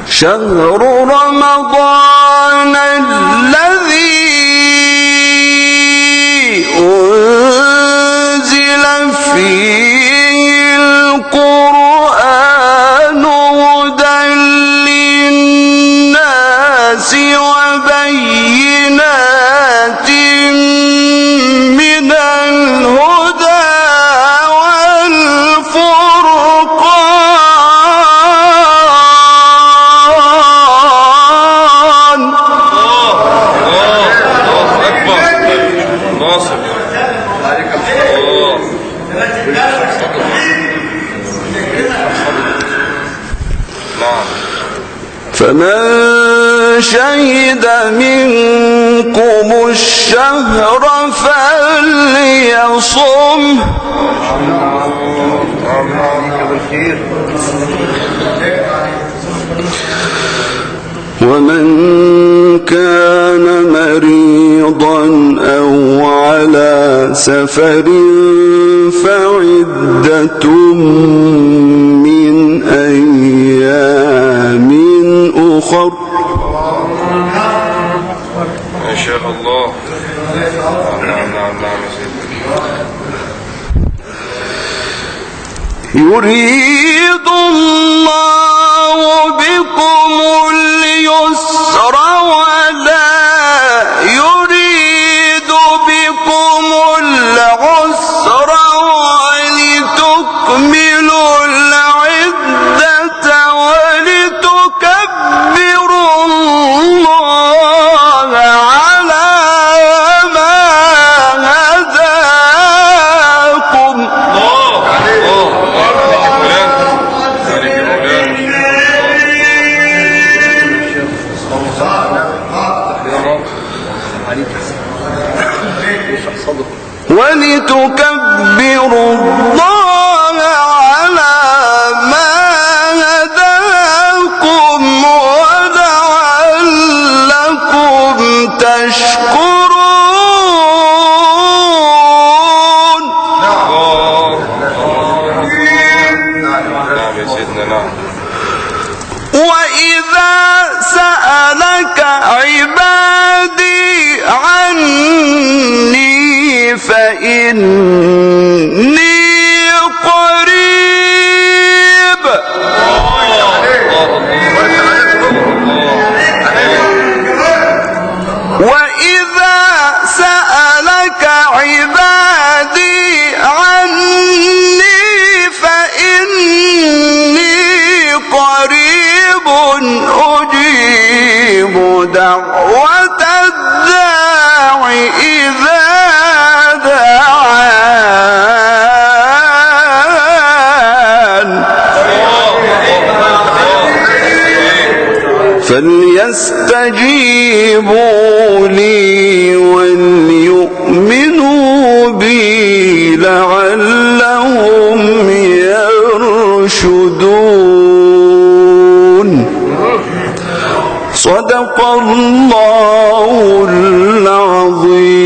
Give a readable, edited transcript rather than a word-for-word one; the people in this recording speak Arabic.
شهر رمضان الذي أنزل فيه القرآن هدى للناس وبينات من الهدى والفرقان. فمن شهد منكم الشهر فليصم. ومن كان مريضا أو على سفر فعدة من أيام أخر. ما شاء الله. يريد الله بكم اليسر ولا يريد بكم العسر ولتكملوا العدة ولتكبروا الله على ما هداكم. ولتكبروا الله على ما هداكم ولعلكم تشكرون. وإذا سألك عبادي عني فإني قريب. وإذا سألك عبادي عني فإني قريب أجيب دعوة الداع إذا دعان. فليستجيبوا لي وليؤمنوا بي لعلهم يرشدون. صدق الله العظيم.